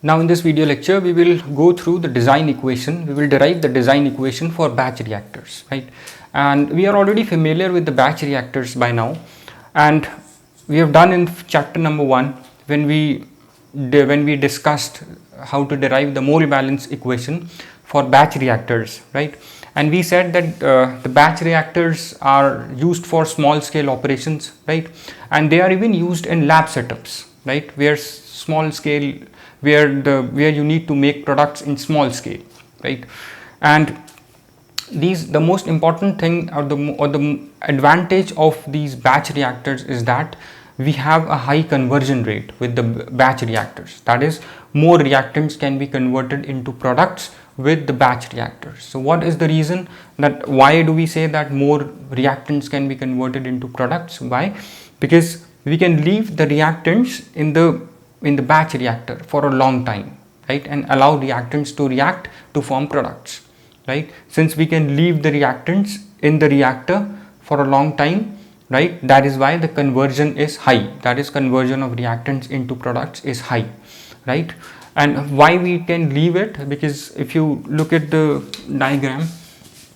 Now in this video lecture, we will go through the design equation. We will derive the design equation for batch reactors, right? And we are already familiar with the batch reactors by now. And we have done in chapter number 1 when we discussed how to derive the mole balance equation for batch reactors, right? And we said that the batch reactors are used for small scale operations, right? And they are even used in lab setups, right? Where small scale, where you need to make products in small scale, right? And the most important thing or the advantage of these batch reactors is that we have a high conversion rate with the batch reactors. That is, more reactants can be converted into products with the batch reactors. So what is the reason that why do we say that more reactants can be converted into products? Why? Because we can leave the reactants in the batch reactor for a long time, right, and allow reactants to react to form products, right? Since we can leave the reactants in the reactor for a long time, right, that is why the conversion is high. That is, conversion of reactants into products is high, right? And why we can leave it? Because if you look at the diagram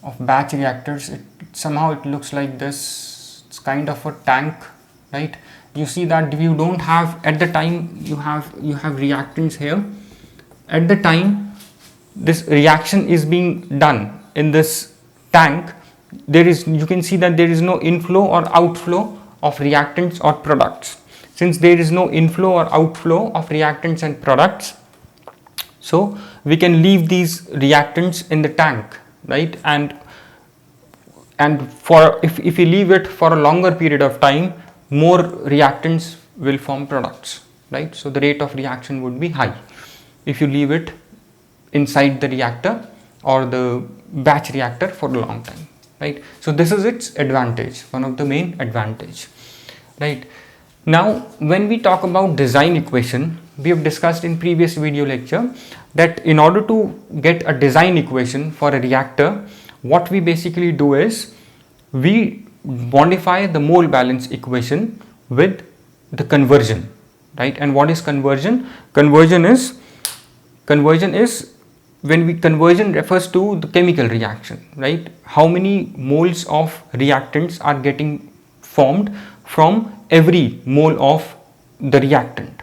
of batch reactors, somehow it looks like this. It's kind of a tank, right? You see that you don't have, at the time you have reactants here. At the time this reaction is being done in this tank, you can see that there is no inflow or outflow of reactants or products. Since there is no inflow or outflow of reactants and products, so we can leave these reactants in the tank, right? And for if we leave it for a longer period of time, more reactants will form products, right? So the rate of reaction would be high if you leave it inside the reactor or the batch reactor for a long time, right? So this is its advantage, one of the main advantage, right? Now when we talk about design equation, we have discussed in previous video lecture that in order to get a design equation for a reactor, what we basically do is we modify the mole balance equation with the conversion, right? And what is conversion? Conversion refers to the chemical reaction, right? How many moles of reactants are getting formed from every mole of the reactant,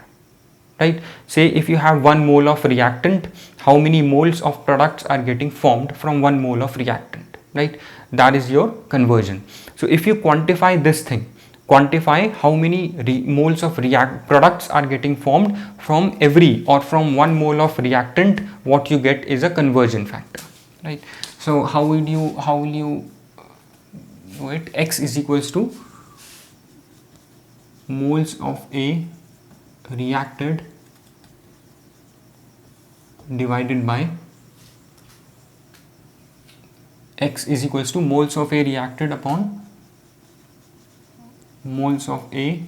right? Say if you have 1 mole of reactant, how many moles of products are getting formed from 1 mole of reactant, right? That is your conversion. So if you quantify this thing, quantify how many moles of products are getting formed from every or from 1 mole of reactant, what you get is a conversion factor, right? So how will you know it? X is equals to moles of A reacted divided by X is equals to moles of A reacted upon moles of A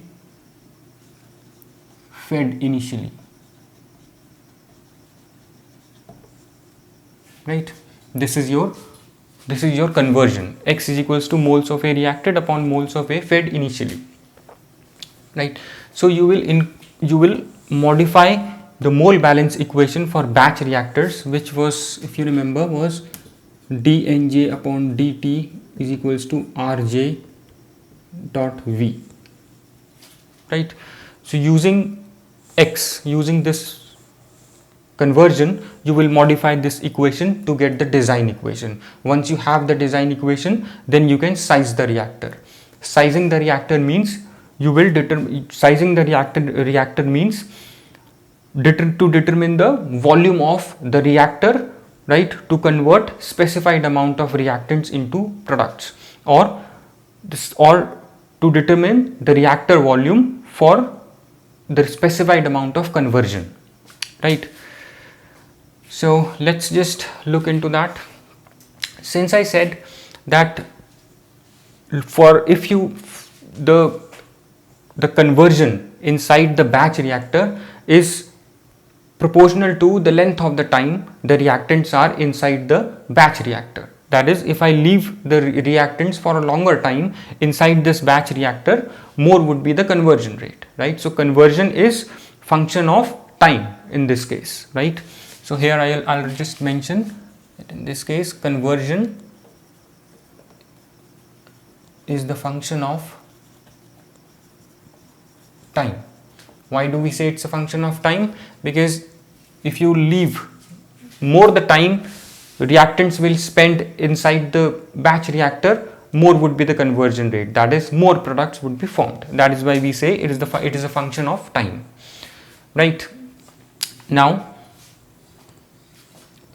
fed initially, right? This is your conversion. X is equals to moles of A reacted upon moles of A fed initially, right? So you will modify the mole balance equation for batch reactors, which was, if you remember, was dNj upon dt is equals to Rj dot V, right? So using this conversion, you will modify this equation to get the design equation. Once you have the design equation, then you can size the reactor. Sizing the reactor means to determine the volume of the reactor, right, to convert specified amount of reactants into products, or to determine the reactor volume for the specified amount of conversion, right? So let's just look into that. Since I said that the conversion inside the batch reactor is proportional to the length of the time the reactants are inside the batch reactor. That is, if I leave the reactants for a longer time inside this batch reactor, more would be the conversion rate, right? So conversion is function of time. in this case, right? So here I'll just mention that in this case conversion is the function of time. Why do we say it's a function of time? Because if you leave more the time reactants will spend inside the batch reactor, more would be the conversion rate, that is more products would be formed. That is why we say it is a function of time, right? Now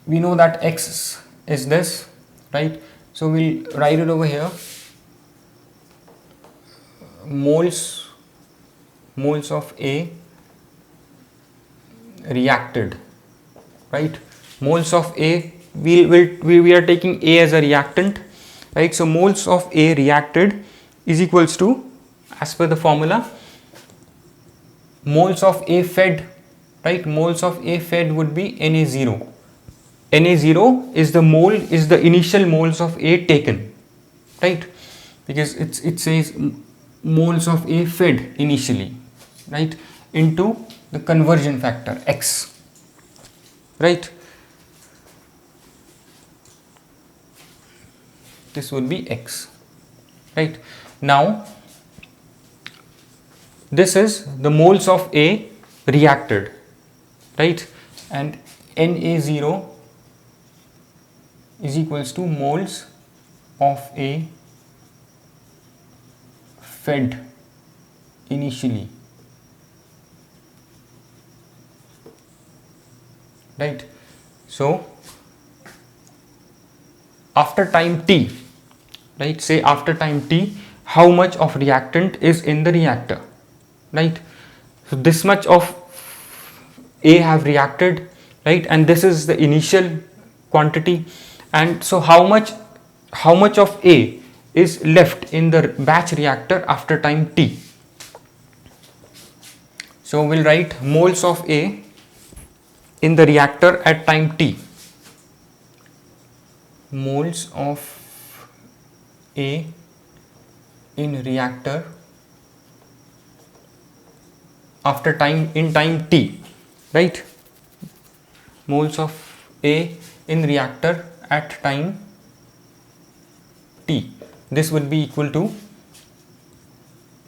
we know that X is this, right? So we'll write it over here, moles of A reacted, right? Moles of A, we are taking A as a reactant, right? So moles of A reacted is equals to, as per the formula, moles of A fed, right? Moles of A fed would be Na0. Na0 is the initial moles of A taken, right? Because it says moles of A fed initially, right, into the conversion factor X, right? This would be X, right? Now this is the moles of A reacted, right? And Na0 is equals to moles of A fed initially, right? So after time t, right, say after time t, how much of reactant is in the reactor, right? So this much of A have reacted, right, and this is the initial quantity, and so how much of A is left in the batch reactor after time t. So we'll write moles of A in the reactor at time t. Moles of A in reactor after time t, right? Moles of A in reactor at time t. This would be equal to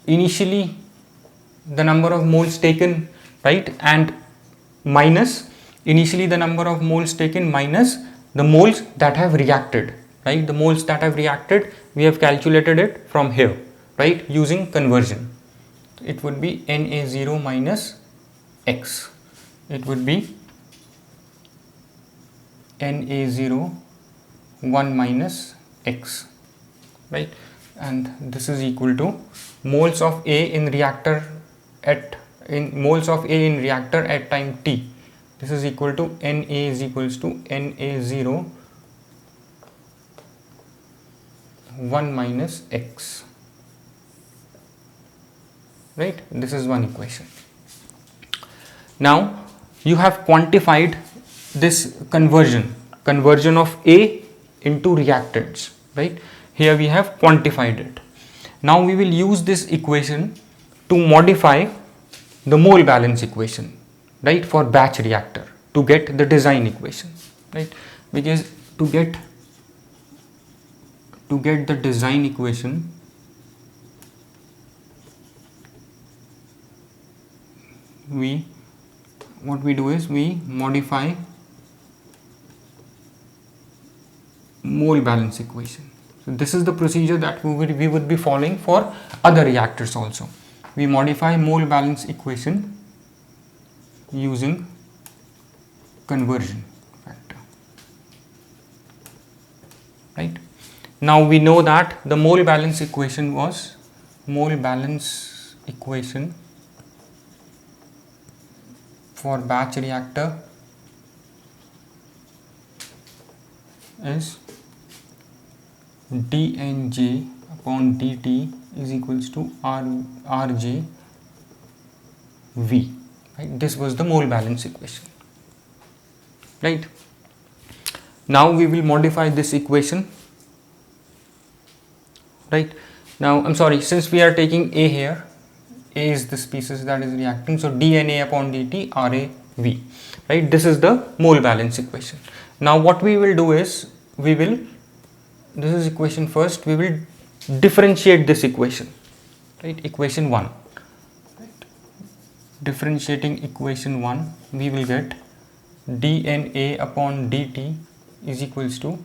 initially the number of moles taken, right, and minus initially the number of moles taken minus the moles that have reacted, right? The moles that have reacted, we have calculated it from here, right, using conversion. It would be Na0 minus X. It would be Na0 1 minus X, right? And this is equal to moles of A in reactor at time t. This is equal to Na is equals to Na0 1 minus X, right? This is one equation. Now you have quantified this conversion of A into reactants, right? Here we have quantified it. Now we will use this equation to modify the mole balance equation, right, for batch reactor to get the design equation, right? Because to get the design equation, what we do is we modify mole balance equation. So this is the procedure that we would be following for other reactors also. We modify mole balance equation using conversion factor, right? Now we know that the mole balance equation for batch reactor is dnj upon dt is equals to rj v, right? This was the mole balance equation, right? Now we will modify this equation, right? Now I'm sorry, since we are taking A here, A is the species that is reacting, so dNA upon dt Ra V, right? This is the mole balance equation. Now what we will do is, this is equation first, we will differentiate this equation, right? Equation 1, right? Differentiating equation 1, we will get dNA upon dt is equals to,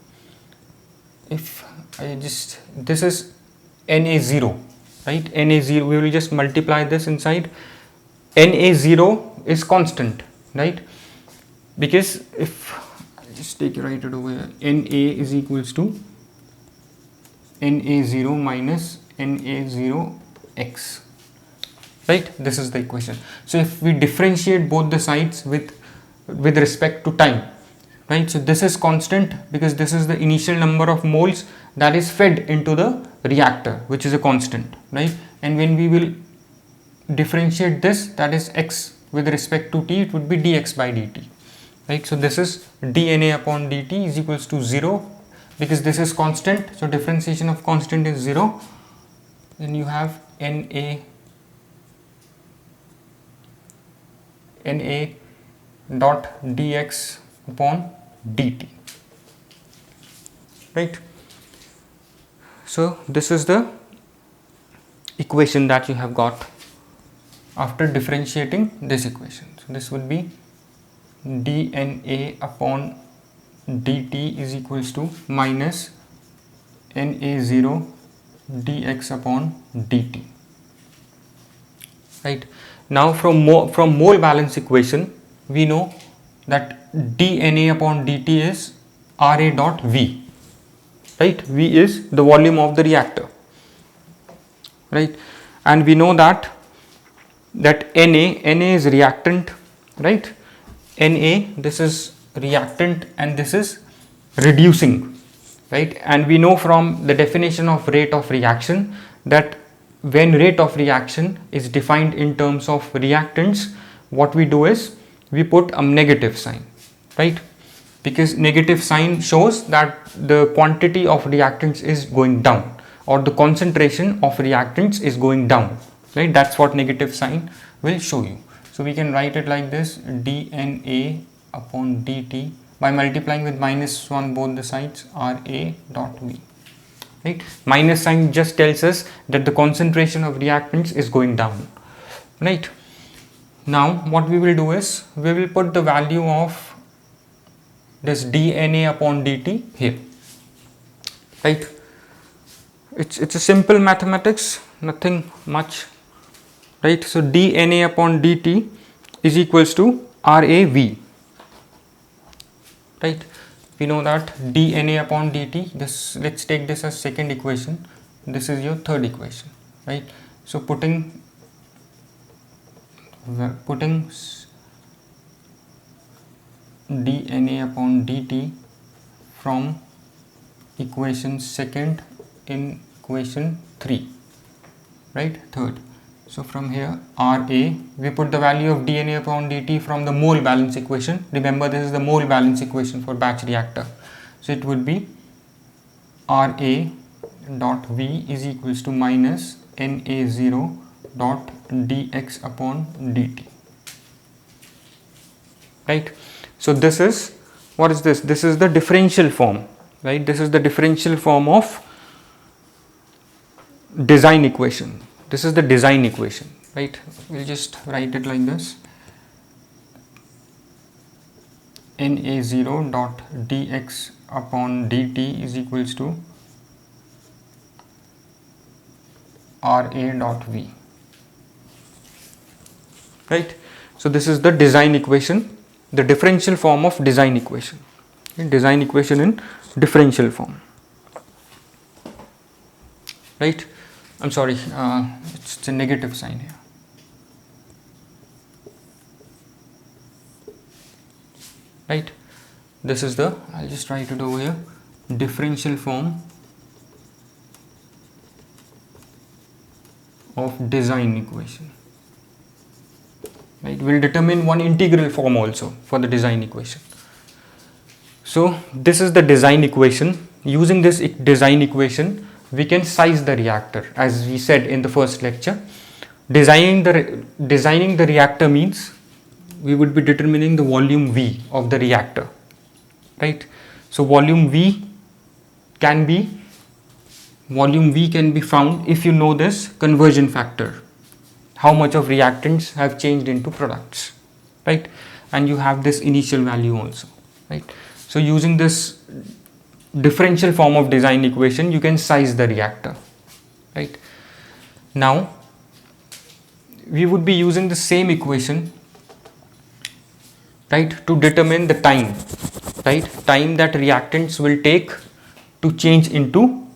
if I just, this is Na0, right? Na0, we will just multiply this inside. Na0 is constant, right? Because if I just take it right over here, Na is equals to Na0 minus Na0x, right? This is the equation. So if we differentiate both the sides with respect to time, right? So this is constant because this is the initial number of moles that is fed into the reactor, which is a constant, right? And when we will differentiate this, that is x with respect to t, it would be dx by dt, right? So this is dNA upon dt is equals to 0 because this is constant, so differentiation of constant is 0. Then you have Na dot dx upon dt, right? So this is the equation that you have got after differentiating this equation. So this would be dNA upon dt is equals to minus Na0 dx upon dt, right? Now from mole balance equation, we know that dNA upon dt is Ra dot V, right? V is the volume of the reactor, right? And we know that Na is reactant, right? Na, this is reactant and this is reducing, right? And we know from the definition of rate of reaction that when rate of reaction is defined in terms of reactants, what we do is we put a negative sign, right? Because negative sign shows that the quantity of reactants is going down or the concentration of reactants is going down, right? That's what negative sign will show you. So we can write it like this, dNA upon dt by multiplying with -1 both the sides, Ra dot V, right? Minus sign just tells us that the concentration of reactants is going down, right? Now what we will do is we will put the value of this dNA upon dt here, right? It's a simple mathematics, nothing much, right? So dNA upon dt is equals to RAV, right? We know that dNA upon dt, this, let's take this as second equation, this is your third equation, right? So putting dNA upon dt from equation second in equation 3, right? Third. So from here Ra, we put the value of dNA upon dt from the mole balance equation. Remember, this is the mole balance equation for batch reactor. So it would be Ra dot V is equals to minus Na0 dot dx upon dt, right? So this is, what is this? This is the differential form, right? This is the differential form of design equation. This is the design equation, right? We'll just write it like this, Na0 dot dx upon dt is equals to Ra dot V, right? So this is the design equation, the differential form of design equation, okay? Design equation in differential form, right? I'm sorry, it's a negative sign here, right? This is the, I'll just write it over here, differential form of design equation, right? We'll determine one integral form also for the design equation. So this is the design equation. Using this design equation, we can size the reactor, as we said in the first lecture. Designing the reactor means we would be determining the volume V of the reactor, right? So volume V can be found if you know this conversion factor, how much of reactants have changed into products, right? And you have this initial value also, right? So using this differential form of design equation, you can size the reactor, right? Now we would be using the same equation, right, to determine the time, right, time that reactants will take to change into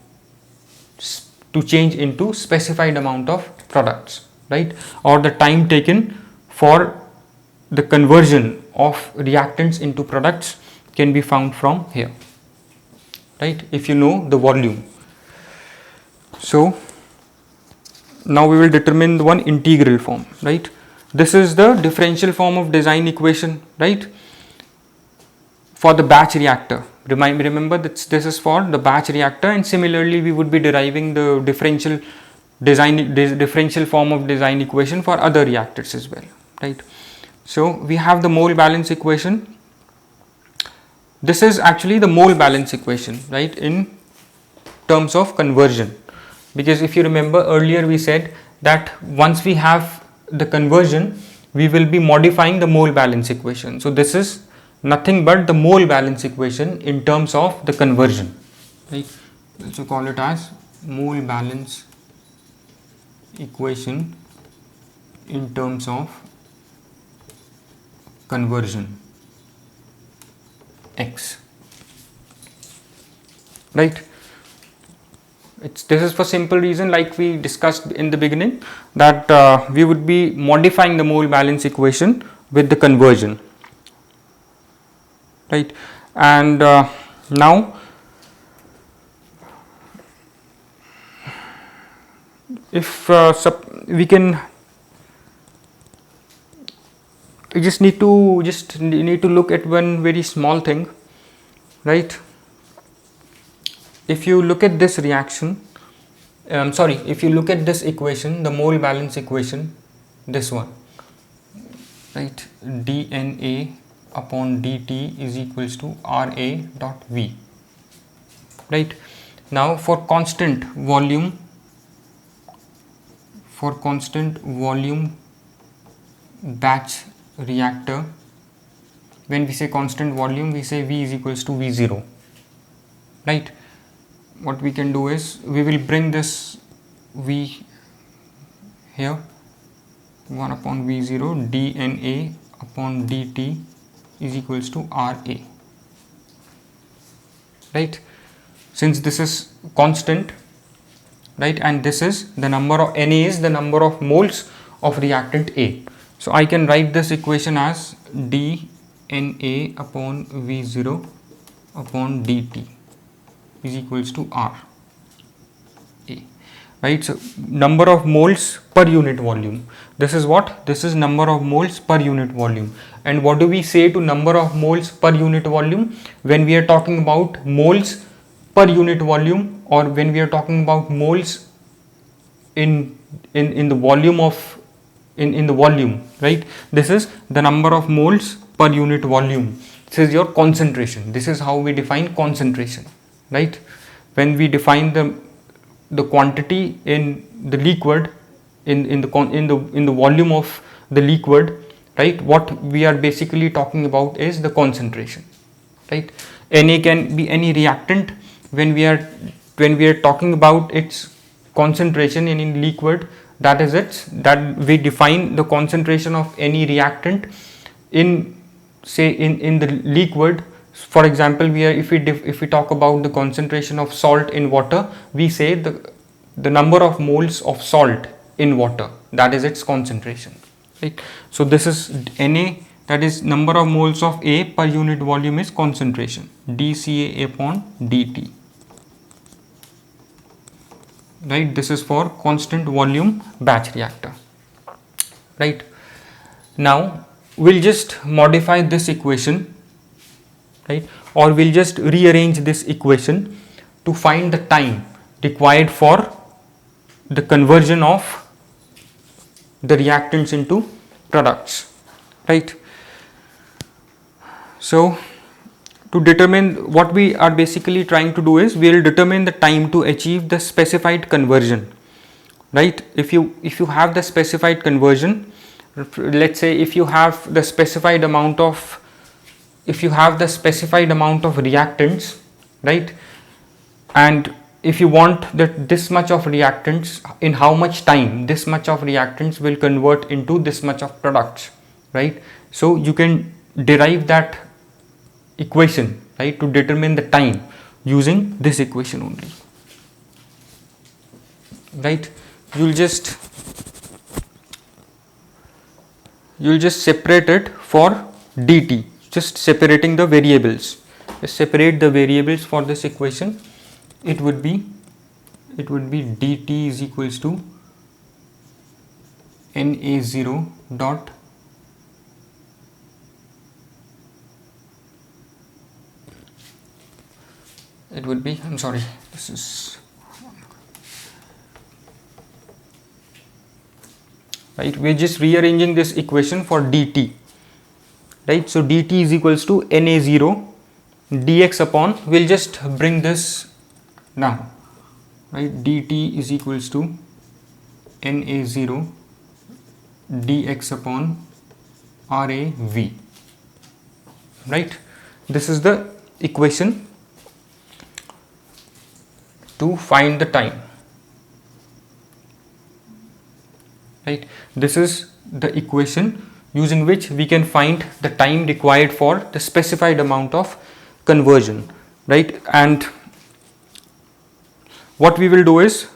specified amount of products, right, or the time taken for the conversion of reactants into products can be found from here, right, if you know the volume. So now we will determine the one integral form, right? This is the differential form of design equation, right, for the batch reactor. Remember that this is for the batch reactor, and similarly we would be deriving the differential form of design equation for other reactors as well, right? So we have the mole balance equation. This is actually the mole balance equation, right, in terms of conversion, because if you remember earlier we said that once we have the conversion we will be modifying the mole balance equation. So this is nothing but the mole balance equation in terms of the conversion, right? So call it as mole balance equation in terms of conversion X, right? This is for simple reason, like we discussed in the beginning, that we would be modifying the mole balance equation with the conversion, right? And now if we just need to look at one very small thing, right? If you look at this reaction, if you look at this equation, the mole balance equation, this one, right, dNA upon dt is equals to Ra dot V, right? Now for constant volume batch reactor, when we say constant volume we say V is equals to V0, right? What we can do is we will bring this V here, 1 upon V0 dNA upon dt is equals to Ra, right? Since this is constant, right, and this is the number of Na is the number of moles of reactant A. So I can write this equation as dNA upon V0 upon dt is equals to R A, right? So number of moles per unit volume. This is what? This is number of moles per unit volume. And what do we say to number of moles per unit volume when we are talking about moles per unit volume, or when we are talking about moles in the volume of in the volume, right? This is the number of moles per unit volume. This is your concentration. This is how we define concentration, right? When we define the quantity in the liquid in the volume of the liquid, right, what we are basically talking about is the concentration, right? Na can be any reactant. When we are talking about its concentration in liquid, that we define the concentration of any reactant in the liquid. For example, if we talk about the concentration of salt in water, we say the number of moles of salt in water, that is its concentration, right? So this is Na, that is number of moles of A per unit volume is concentration, dCA upon dt, right? This is for constant volume batch reactor, right? Now we'll just modify this equation, right, or we'll just rearrange this equation to find the time required for the conversion of the reactants into products, right? So to determine, what we are basically trying to do is we will determine the time to achieve the specified conversion, right? If you have the specified conversion, let's say if you have the specified amount of reactants, right, and if you want that this much of reactants, in how much time this much of reactants will convert into this much of products, right? So you can derive that equation, right, to determine the time using this equation only, right? You'll just separate it for dt, just separating the variables. Just separate the variables for this equation. It would be dt is equals to Na0 dot it would be, I'm sorry, this is right, we're just rearranging this equation for dt, right? So dt is equals to Na0 dx upon, we'll just bring this now, right? dt is equals to Na0 dx upon Rav, right? This is the equation to find the time, right? This is the equation using which we can find the time required for the specified amount of conversion, right? And what we will do is,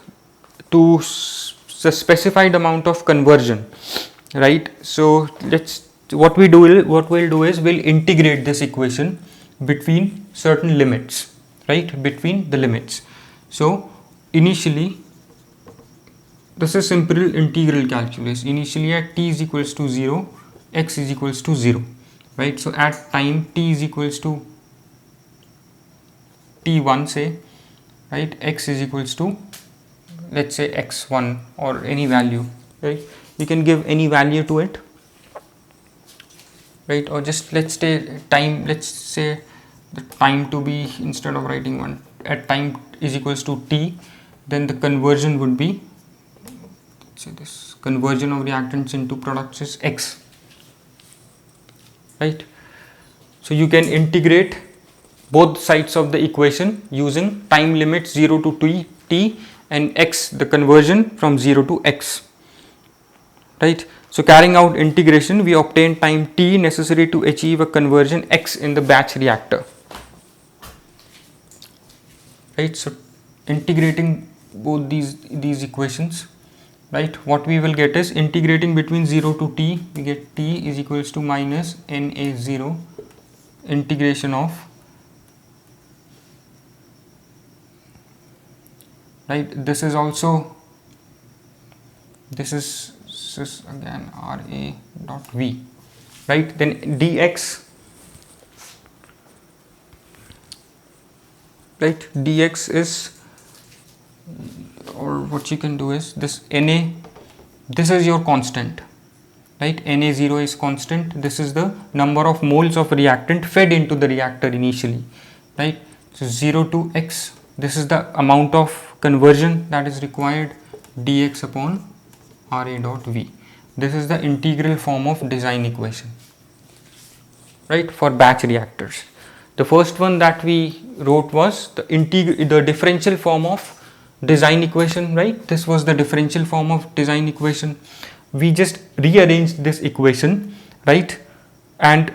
to the specified amount of conversion, right? So what we'll do is we'll integrate this equation between certain limits, right? Between the limits. So initially, this is simple integral calculus. Initially at t is equals to 0, x is equals to 0, right? So at time t is equals to t1, say, right, x is equals to, let's say, x1 or any value, right? You can give any value to it, right? Or just let's say time, let's say the time to be, instead of writing 1, at time is equals to t, then the conversion would be, say, this conversion of reactants into products is x, right? So you can integrate both sides of the equation using time limits 0 to t and x, the conversion from 0 to x, right? So carrying out integration, we obtain time t necessary to achieve a conversion x in the batch reactor, right? So integrating both these equations, right, what we will get is, integrating between 0 to t, we get t is equals to minus Na0 integration of, right, this is also, this is again Ra dot V, right? Then dx, right, dx is, or what you can do is, this Na, this is your constant, right? Na0 is constant. This is the number of moles of reactant fed into the reactor initially, right? So 0 to x, this is the amount of conversion that is required, dx upon Ra dot V. This is the integral form of design equation, right, for batch reactors. The first one that we wrote was the differential form of design equation, right? This was the differential form of design equation. We just rearranged this equation, right? And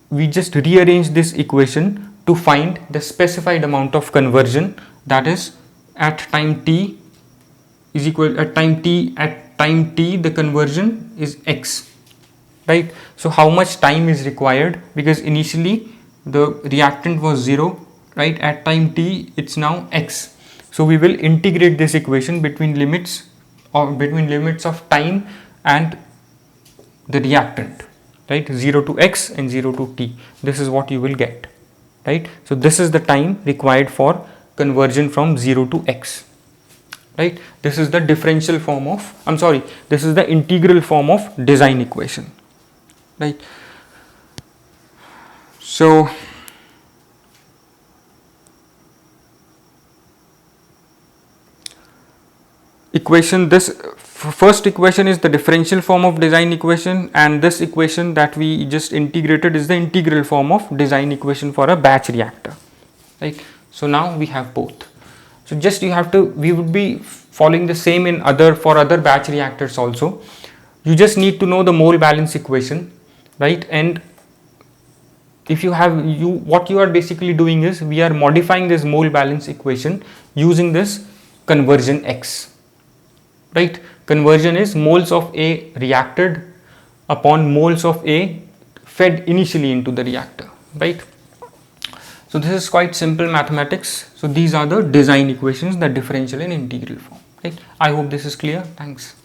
we just rearranged this equation to find the specified amount of conversion, that is at time t is equal, at time t the conversion is x, right? So how much time is required, because initially the reactant was 0, right? At time t it's now x. So we will integrate this equation between limits, or between limits of time and the reactant, right? 0 to x and 0 to t. This is what you will get, right? So this is the time required for conversion from 0 to x, right? This is the differential form of, this is the integral form of design equation, right? So equation, this first equation is the differential form of design equation, and this equation that we just integrated is the integral form of design equation for a batch reactor, right? So now we have both. So just you have to, we would be following the same in for other batch reactors also. You just need to know the mole balance equation, right? And if you have, what you are basically doing is, we are modifying this mole balance equation using this conversion X, right? Conversion is moles of A reacted upon moles of A fed initially into the reactor, right? So this is quite simple mathematics. So these are the design equations, the differential and integral form, right? I hope this is clear. Thanks.